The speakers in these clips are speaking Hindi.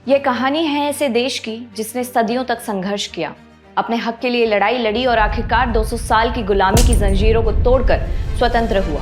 यह कहानी है ऐसे देश की जिसने सदियों तक संघर्ष किया, अपने हक के लिए लड़ाई लड़ी और आखिरकार 200 साल की गुलामी की जंजीरों को तोड़कर स्वतंत्र हुआ।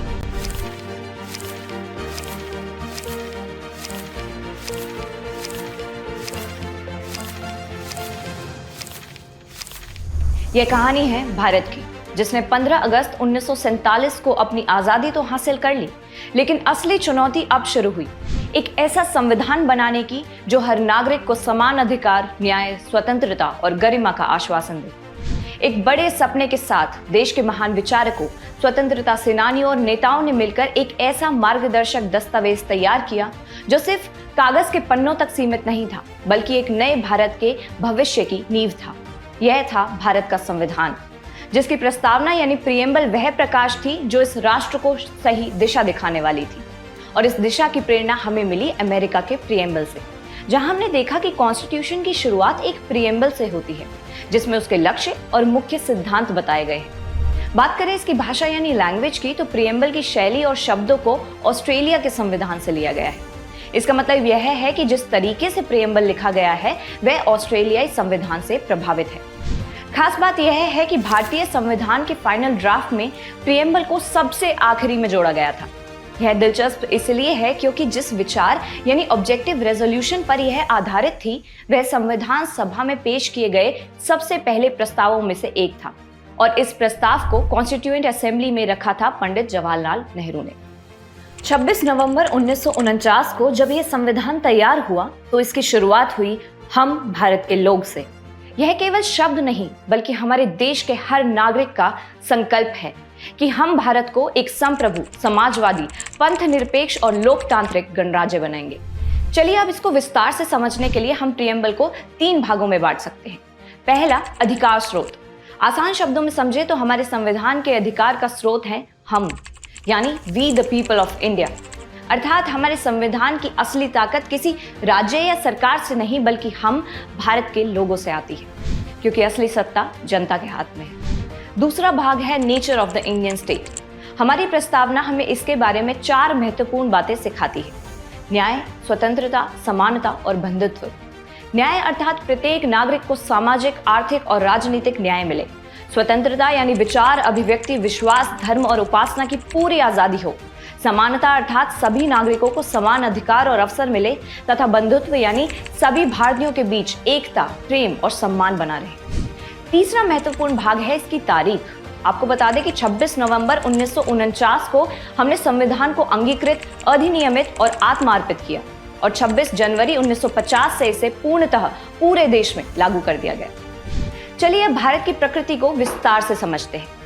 यह कहानी है भारत की, जिसने 15 अगस्त 1947 को अपनी आजादी तो हासिल कर ली, लेकिन असली चुनौती अब शुरू हुई। एक ऐसा संविधान बनाने की जो हर नागरिक को समान अधिकार, न्याय, स्वतंत्रता और गरिमा का आश्वासन दे। एक बड़े सपने के साथ देश के महान विचारकों, स्वतंत्रता सेनानियों और नेताओं ने मिलकर एक ऐसा मार्गदर्शक दस्तावेज तैयार किया जो सिर्फ कागज के पन्नों तक सीमित नहीं था, बल्कि एक नए भारत के भविष्य की नींव था। यह था भारत का संविधान, जिसकी प्रस्तावना यानी प्रिएम्बल वह प्रकाश थी जो इस राष्ट्र को सही दिशा दिखाने वाली थी। और इस दिशा की प्रेरणा हमें मिली अमेरिका के प्रिएम्बल से, जहां हमने देखा कि कॉन्स्टिट्यूशन की शुरुआत एक प्रिएम्बल से होती है, जिसमें उसके लक्ष्य और मुख्य सिद्धांत बताए गए हैं। बात करें इसकी भाषा यानी लैंग्वेज की, तो प्रिएम्बल की शैली और शब्दों को ऑस्ट्रेलिया के संविधान से लिया गया है। इसका मतलब यह है कि जिस तरीके से प्रिएम्बल लिखा गया है वह ऑस्ट्रेलियाई संविधान से प्रभावित है। खास बात यह है कि भारतीय संविधान के फाइनल ड्राफ्ट में प्रिएम्बल को सबसे आखिरी में जोड़ा गया था। यह दिलचस्प इसलिए है क्योंकि जिस विचार यानी ऑब्जेक्टिव रेजोल्यूशन पर यह आधारित थी, वह संविधान सभा में पेश किए गए सबसे पहले प्रस्तावों में से एक था, और इस प्रस्ताव को कॉन्स्टिट्यूएंट असेंबली में रखा था पंडित जवाहरलाल नेहरू ने। 26 नवंबर 1949 को जब यह संविधान तैयार हुआ तो इसकी शुरुआत हुई हम भारत के लोग से। यह केवल शब्द नहीं, बल्कि हमारे देश के हर नागरिक का संकल्प है कि हम भारत को एक संप्रभु, समाजवादी, पंथ निरपेक्ष और लोकतांत्रिक गणराज्य बनाएंगे। चलिए अब इसको विस्तार से समझने के लिए हम प्रिएम्बल को 3 भागों में बांट सकते हैं। पहला, अधिकार स्रोत। आसान शब्दों में समझे तो हमारे संविधान के अधिकार का स्रोत है हम, यानी we the people of India. अर्थात हमारे संविधान की असली ताकत किसी राज्य या सरकार से नहीं, बल्कि हम भारत के लोगों से आती है, क्योंकि असली सत्ता जनता के हाथ में है। दूसरा भाग है nature of the Indian state. हमारी प्रस्तावना हमें इसके बारे में 4 महत्वपूर्ण बातें सिखाती है: न्याय, स्वतंत्रता, समानता और बंधुत्व। न्याय अर्थात प्रत्येक नागरिक को सामाजिक, आर्थिक और राजनीतिक न्याय मिले। स्वतंत्रता यानी विचार, अभिव्यक्ति, विश्वास, धर्म और उपासना की पूरी आजादी हो। समानता अर्थात सभी नागरिकों को समान अधिकार और अवसर मिले, तथा बंधुत्व यानी सभी भारतीयों के बीच एकता, प्रेम और सम्मान बना रहे। तीसरा महत्वपूर्ण भाग है इसकी तारीख। आपको बता दें कि 26 नवंबर 1949 को हमने संविधान को अंगीकृत, अधिनियमित और आत्मार्पित किया, और 26 जनवरी 1950 से इसे पूर्णतः पूरे देश में लागू कर दिया गया। चलिए अब भारत की प्रकृति को विस्तार से समझते हैं।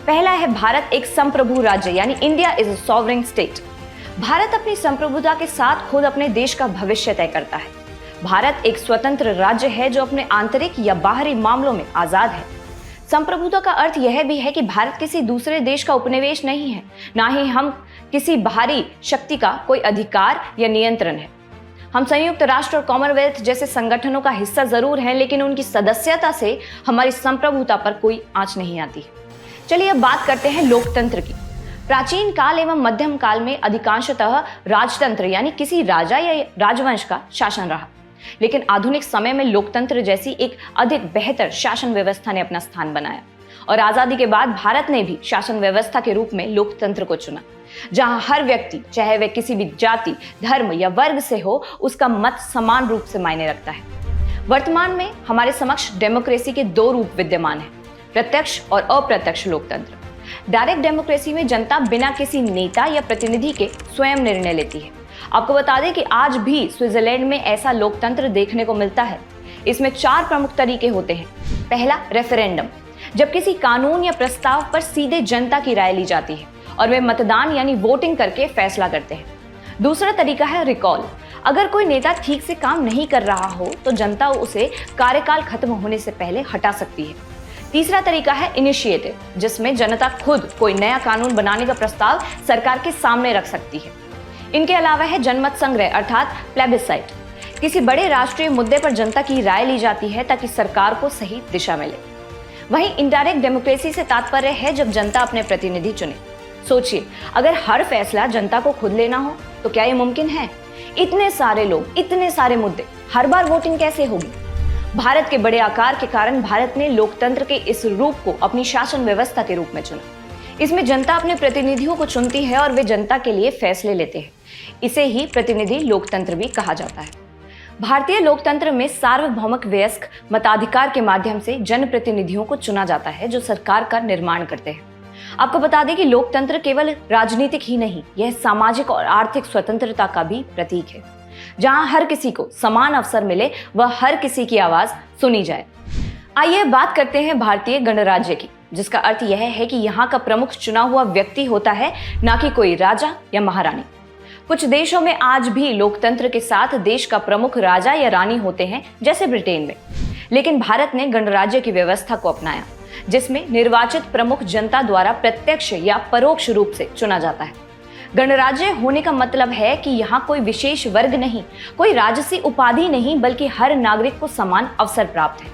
पहला है, भारत एक संप्रभु राज्य यानी India is a sovereign state. Bharat अपनी संप्रभुता के साथ खुद अपने देश का भविष्य तय करता है। भारत एक स्वतंत्र राज्य है जो अपने आंतरिक या बाहरी मामलों में आजाद है। संप्रभुता का अर्थ यह भी है कि भारत किसी दूसरे देश का उपनिवेश नहीं है, ना ही हम किसी बाहरी शक्ति का कोई अधिकार या नियंत्रण है। हम संयुक्त राष्ट्र और कॉमनवेल्थ जैसे संगठनों का हिस्सा जरूर हैं, लेकिन उनकी सदस्यता से हमारी संप्रभुता पर कोई आंच नहीं आती है। चलिए अब बात करते हैं लोकतंत्र की। प्राचीन काल एवं मध्यम काल में अधिकांशतः राजतंत्र यानी किसी राजा या राजवंश का शासन रहा, लेकिन आधुनिक समय में लोकतंत्र जैसी एक अधिक बेहतर शासन व्यवस्था ने अपना स्थान बनाया, और आजादी के बाद भारत ने भी शासन व्यवस्था के रूप में लोकतंत्र को चुना, जहां हर व्यक्ति, चाहे वह किसी भी जाति, धर्म या वर्ग से हो, उसका मत समान रूप से मायने रखता है। वर्तमान में हमारे समक्ष डेमोक्रेसी के 2 रूप विद्यमान हैं: प्रत्यक्ष और अप्रत्यक्ष लोकतंत्र। डायरेक्ट डेमोक्रेसी में जनता बिना किसी नेता या प्रतिनिधि के स्वयं निर्णय लेती है। आपको बता दें कि आज भी स्विट्जरलैंड में ऐसा लोकतंत्र देखने को मिलता है। इसमें 4 प्रमुख तरीके होते हैं। पहला, रेफरेंडम, जब किसी कानून या प्रस्ताव पर सीधे जनता की राय ली जाती है और वे मतदान यानी वोटिंग करके फैसला करते हैं। दूसरा तरीका है रिकॉल। अगर कोई नेता ठीक से काम नहीं कर रहा हो तो जनता उसे कार्यकाल खत्म होने से पहले हटा सकती है। तीसरा तरीका है इनिशिएटिव, जिसमें जनता खुद कोई नया कानून बनाने का प्रस्ताव सरकार के सामने रख सकती है। इनके अलावा है जनमत संग्रह अर्थात प्लेबिसाइट। किसी बड़े राष्ट्रीय मुद्दे पर जनता की राय ली जाती है ताकि सरकार को सही दिशा मिले। वहीं इनडायरेक्ट डेमोक्रेसी से तात्पर्य है जब जनता अपने प्रतिनिधि चुने। सोचिए, अगर हर फैसला जनता को खुद लेना हो तो क्या ये मुमकिन है? इतने सारे लोग, इतने सारे मुद्दे, हर बार वोटिंग कैसे होगी? भारत के बड़े आकार के कारण भारत ने लोकतंत्र के इस रूप को अपनी शासन व्यवस्था के रूप में चुना। इसमें जनता अपने प्रतिनिधियों को चुनती है और वे जनता के लिए फैसले लेते हैं। इसे ही प्रतिनिधि लोकतंत्र भी कहा जाता है। भारतीय लोकतंत्र में सार्वभौमिक वयस्क मताधिकार के माध्यम से जनप्रतिनिधियों को चुना जाता है जो सरकार का निर्माण करते हैं। आपको बता दें कि लोकतंत्र केवल राजनीतिक ही नहीं, यह सामाजिक और आर्थिक स्वतंत्रता का भी प्रतीक है, जहां हर किसी को समान अवसर मिले व हर किसी की आवाज सुनी जाए। आइए बात करते हैं भारतीय गणराज्य की, जिसका अर्थ यह है कि यहाँ का प्रमुख चुना हुआ व्यक्ति होता है, ना कि कोई राजा या महारानी। कुछ देशों में आज भी लोकतंत्र के साथ देश का प्रमुख राजा या रानी होते हैं, जैसे ब्रिटेन में। लेकिन भारत ने गणराज्य की व्यवस्था को अपनाया, जिसमें निर्वाचित प्रमुख जनता द्वारा प्रत्यक्ष या परोक्ष रूप से चुना जाता है। गणराज्य होने का मतलब है कि यहाँ कोई विशेष वर्ग नहीं, कोई राजसी उपाधि नहीं, बल्कि हर नागरिक को समान अवसर प्राप्त है।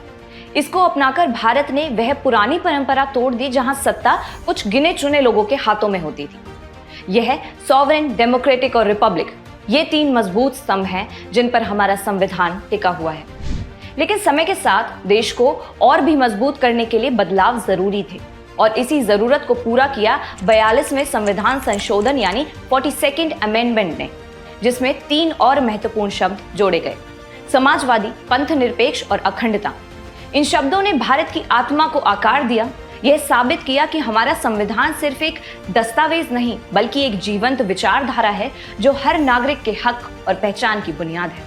इसको अपनाकर भारत ने वह पुरानी परंपरा तोड़ दी जहां सत्ता कुछ गिने चुने लोगों के हाथों में होती थी। यह सॉवरेन, डेमोक्रेटिक और रिपब्लिक, ये तीन मजबूत स्तंभ हैं जिन पर हमारा संविधान टिका हुआ है। लेकिन समय के साथ देश को और भी मजबूत करने के लिए बदलाव जरूरी थे और इसी जरूरत को पूरा किया 42वें संविधान संशोधन यानी 42nd अमेंडमेंट ने, जिसमें 3 और महत्वपूर्ण शब्द जोड़े गए: समाजवादी, पंथनिरपेक्ष और अखंडता। इन शब्दों ने भारत की आत्मा को आकार दिया। यह साबित किया कि हमारा संविधान सिर्फ एक दस्तावेज नहीं, बल्कि एक जीवंत विचारधारा है जो हर नागरिक के हक और पहचान की बुनियाद है।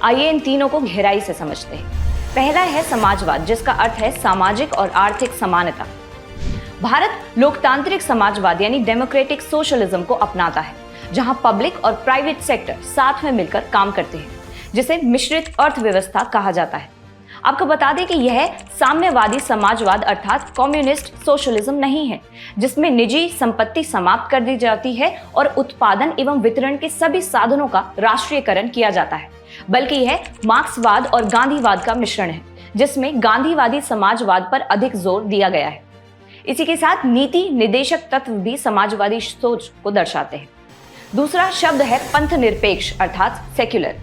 आइए इन तीनों को गहराई से समझते हैं। पहला है समाजवाद, जिसका अर्थ है सामाजिक और आर्थिक समानता। भारत लोकतांत्रिक समाजवाद यानी डेमोक्रेटिक सोशलिज्म को अपनाता है, जहां पब्लिक और प्राइवेट सेक्टर साथ में मिलकर काम करते हैं, जिसे मिश्रित अर्थव्यवस्था कहा जाता है। आपको बता दें कि यह साम्यवादी समाजवाद अर्थात कम्युनिस्ट सोशलिज्म नहीं है, जिसमें निजी संपत्ति समाप्त कर दी जाती है और उत्पादन एवं वितरण के सभी साधनों का राष्ट्रीयकरण किया जाता है, बल्कि यह मार्क्सवाद और गांधीवाद का मिश्रण है, जिसमें गांधीवादी समाजवाद पर अधिक जोर दिया गया है। इसी के साथ नीति निदेशक तत्व भी समाजवादी सोच को दर्शाते हैं। दूसरा शब्द है पंथनिरपेक्ष अर्थात सेक्युलर।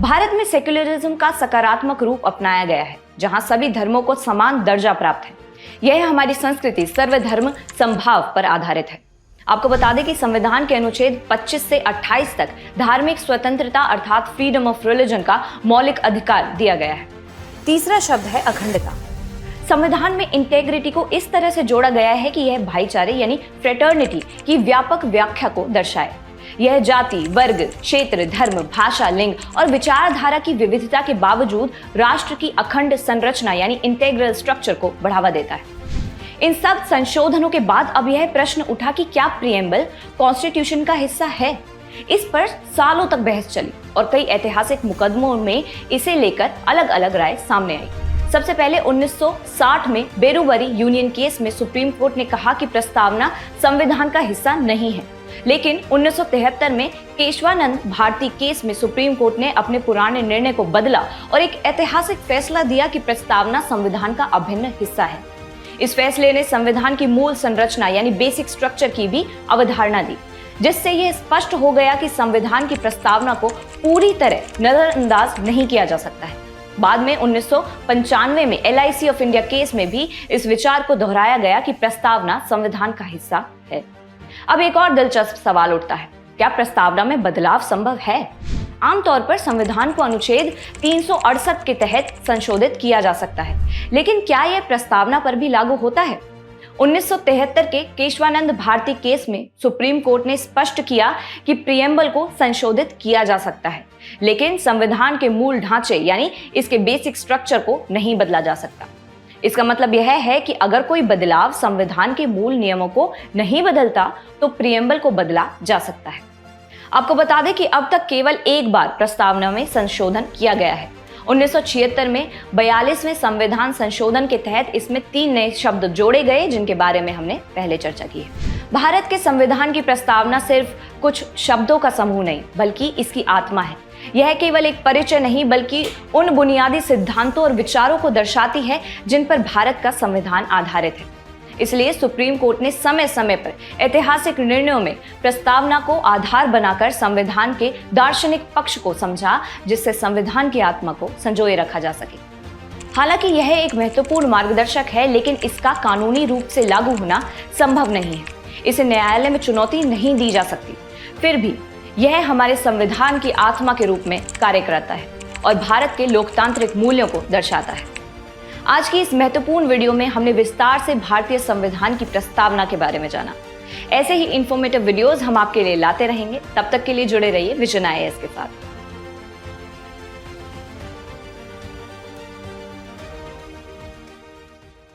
भारत में सेक्युलरिज्म का सकारात्मक रूप अपनाया गया है, जहां सभी धर्मों को समान दर्जा प्राप्त है। यह हमारी संस्कृति सर्वधर्म समभाव पर आधारित है। आपको बता दें कि संविधान के अनुच्छेद 25 से 28 तक धार्मिक स्वतंत्रता अर्थात फ्रीडम ऑफ रिलीजन का मौलिक अधिकार दिया गया है। तीसरा शब्द है अखंडता। संविधान में इंटेग्रिटी को इस तरह से जोड़ा गया है कि यह भाईचारे यानी फ्रेटर्निटी की व्यापक व्याख्या को दर्शाए। यह जाति, वर्ग, क्षेत्र, धर्म, भाषा, लिंग और विचारधारा की विविधता के बावजूद राष्ट्र की अखंड संरचना यानी इंटेग्रल स्ट्रक्चर को बढ़ावा देता है। इन सब संशोधनों के बाद अब यह प्रश्न उठा कि क्या प्रीएम्बल कॉन्स्टिट्यूशन का हिस्सा है। इस पर सालों तक बहस चली और कई ऐतिहासिक मुकदमों में इसे लेकर अलग अलग राय सामने आई। सबसे पहले 1960 में बेरूबरी यूनियन केस में सुप्रीम कोर्ट ने कहा कि प्रस्तावना संविधान का हिस्सा नहीं है। लेकिन 1973 में केशवानंद भारती केस में सुप्रीम कोर्ट ने अपने पुराने निर्णय को बदला और एक ऐतिहासिक फैसला दिया कि प्रस्तावना संविधान का अभिन्न हिस्सा है। इस फैसले ने संविधान की मूल संरचना यानी बेसिक स्ट्रक्चर की भी अवधारणा दी, जिससे यह स्पष्ट हो गया कि संविधान की प्रस्तावना को पूरी तरह नजरअंदाज नहीं किया जा सकता है। बाद में 1995 में LIC ऑफ इंडिया केस में भी इस विचार को दोहराया गया कि प्रस्तावना संविधान का हिस्सा है। अब एक और दिलचस्प सवाल उठता है, क्या प्रस्तावना में बदलाव संभव है? आमतौर पर संविधान को अनुच्छेद 368 के तहत संशोधित किया जा सकता है, लेकिन क्या यह प्रस्तावना पर भी लागू होता है? 1973 के केशवानंद भारती केस में सुप्रीम कोर्ट ने स्पष्ट किया कि प्रीएम्बल को संशोधित किया जा सकता है, लेकिन संविधान के मूल ढांचे यानी इसके बेसिक स्ट्रक्चर को नहीं बदला जा सकता। इसका मतलब यह है कि अगर कोई बदलाव संविधान के मूल नियमों को नहीं बदलता तो प्रीएम्बल को बदला जा सकता है। आपको बता दें कि अब तक केवल एक बार प्रस्तावना में संशोधन किया गया है। 1976 में 42वें संविधान संशोधन के तहत इसमें 3 नए शब्द जोड़े गए, जिनके बारे में हमने पहले चर्चा की है। भारत के संविधान की प्रस्तावना सिर्फ कुछ शब्दों का समूह नहीं, बल्कि इसकी आत्मा है। यह केवल एक परिचय नहीं, बल्कि उन बुनियादी सिद्धांतों और विचारों को दर्शाती है जिन पर भारत का संविधान आधारित है। इसलिए सुप्रीम कोर्ट ने समय समय पर ऐतिहासिक निर्णयों में प्रस्तावना को आधार बनाकर संविधान के दार्शनिक पक्ष को समझा, जिससे संविधान की आत्मा को संजोए रखा जा सके। हालांकि यह एक महत्वपूर्ण मार्गदर्शक है, लेकिन इसका कानूनी रूप से लागू होना संभव नहीं है। इसे न्यायालय में चुनौती नहीं दी जा सकती। फिर भी यह हमारे संविधान की आत्मा के रूप में कार्य करता है और भारत के लोकतांत्रिक मूल्यों को दर्शाता है। आज की इस महत्वपूर्ण वीडियो में हमने विस्तार से भारतीय संविधान की प्रस्तावना के बारे में जाना। ऐसे ही इंफॉर्मेटिव वीडियोस हम आपके लिए लाते रहेंगे। तब तक के लिए जुड़े रहिए विजन IAS के साथ।